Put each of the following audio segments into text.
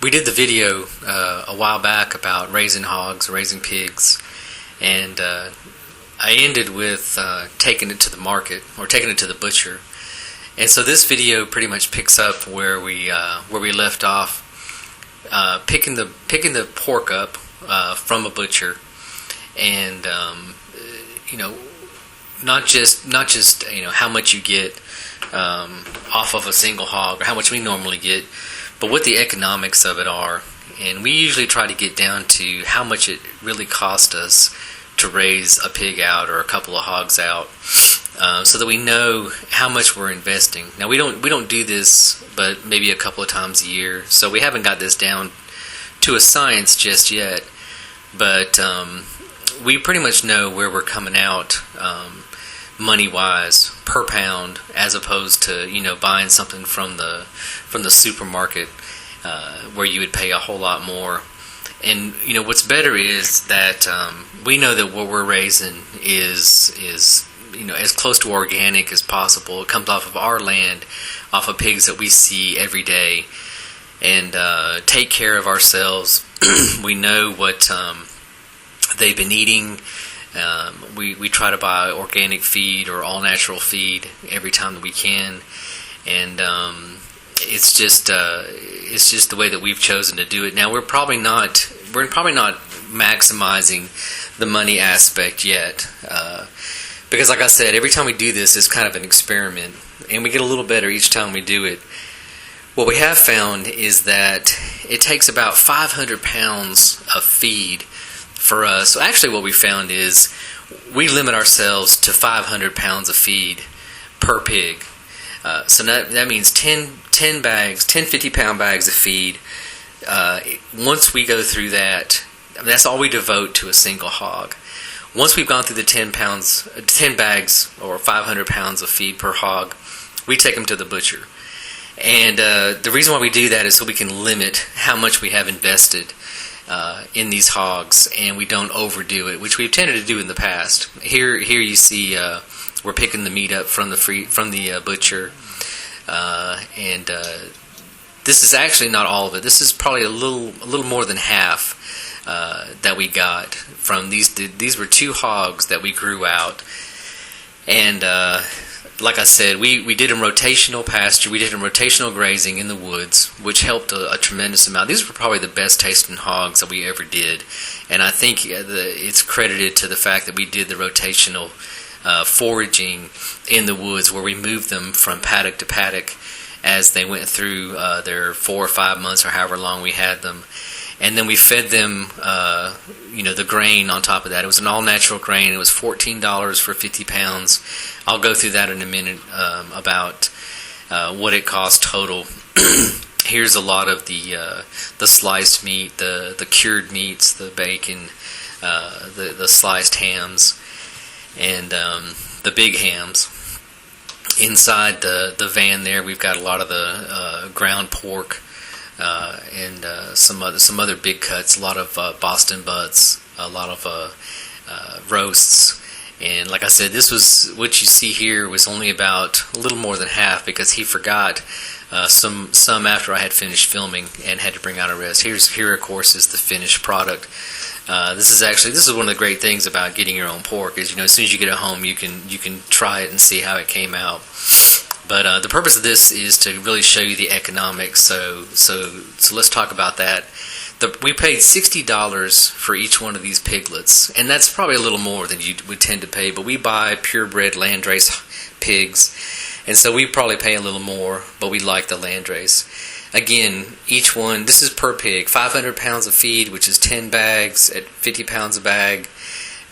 we did the video a while back about raising hogs, raising pigs, and I ended with taking it to the market or taking it to the butcher. And so this video pretty much picks up where we left off, picking the pork up from a butcher, and not just how much you get off of a single hog or how much we normally get, but what the economics of it are. And we usually try to get down to how much it really cost us to raise a pig out or a couple of hogs out, so that we know how much we're investing. Now we don't do this but maybe a couple of times a year, so we haven't got this down to a science just yet, but we pretty much know where we're coming out money wise per pound, as opposed to buying something from the supermarket where you would pay a whole lot more. And what's better is that we know that what we're raising is as close to organic as possible. It comes off of our land, off of pigs that we see every day, and take care of ourselves. We know what they've been eating. We try to buy organic feed or all natural feed every time that we can, and it's just the way that we've chosen to do it. Now we're probably not maximizing the money aspect yet, because like I said, every time we do this, it's kind of an experiment, and we get a little better each time we do it. What we have found is that it takes about 500 pounds of feed for us. So actually what we found is we limit ourselves to 500 pounds of feed per pig. So that means 10 50-pound bags of feed. Once we go through that, that's all we devote to a single hog. Once we've gone through the 10 bags or 500 pounds of feed per hog, we take them to the butcher. And the reason why we do that is so we can limit how much we have invested in these hogs, and we don't overdo it, which we've tended to do in the past. Here you see we're picking the meat up from the butcher, and this is actually not all of it. This is probably a little more than half that we got from these. These were 2 hogs that we grew out, and like I said, we did a rotational pasture. We did a rotational grazing in the woods, which helped a tremendous amount. These were probably the best tasting hogs that we ever did, and I think it's credited to the fact that we did the rotational foraging in the woods, where we moved them from paddock to paddock as they went through their 4 or 5 months or however long we had them. And then we fed them, the grain on top of that. It was an all-natural grain. It was $14 for 50 pounds. I'll go through that in a minute about what it cost total. Here's a lot of the sliced meat, the cured meats, the bacon, the sliced hams, and the big hams. Inside the van there, we've got a lot of the ground pork, and some other big cuts, a lot of Boston butts, a lot of roasts. And like I said, this was what you see here was only about a little more than half, because he forgot some after I had finished filming and had to bring out a rest. Here of course is the finished product. This is one of the great things about getting your own pork is as soon as you get it home, you can try it and see how it came out. But the purpose of this is to really show you the economics. So let's talk about that. We paid $60 for each one of these piglets, and that's probably a little more than you would tend to pay. But we buy purebred landrace pigs, and so we probably pay a little more, but we like the landrace. Again, each one, this is per pig, 500 pounds of feed, which is 10 bags at 50 pounds a bag.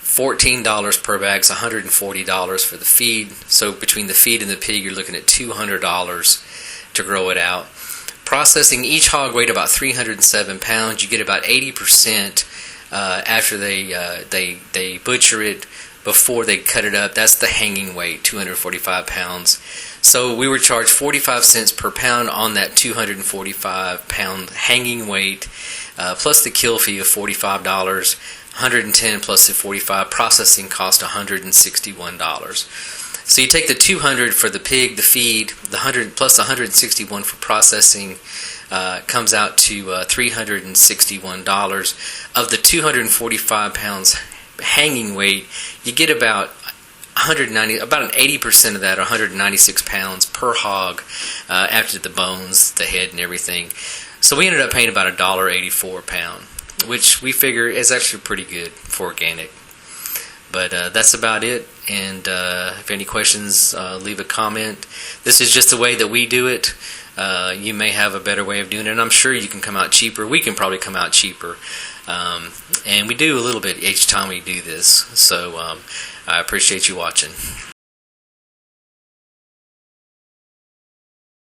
$14 per bag, so $140 for the feed. So between the feed and the pig, you're looking at $200 to grow it out. Processing, each hog weighed about 307 pounds. You get about 80% after they butcher it. Before they cut it up, that's the hanging weight, 245 pounds. So we were charged 45 cents per pound on that 245 pound hanging weight, plus the kill fee of $45, 110 plus the 45, processing cost $161. So you take the 200 for the pig, the feed, the 100 plus 161 for processing, comes out to $361. Of the 245 pounds hanging weight, you get about 190, about an 80% of that, or 196 pounds per hog, after the bones, the head, and everything. So we ended up paying about $1.84 a pound, which we figure is actually pretty good for organic. But that's about it. And if any questions, leave a comment. This is just the way that we do it. You may have a better way of doing it, and I'm sure you can come out cheaper. We can probably come out cheaper. And we do a little bit each time we do this. So I appreciate you watching.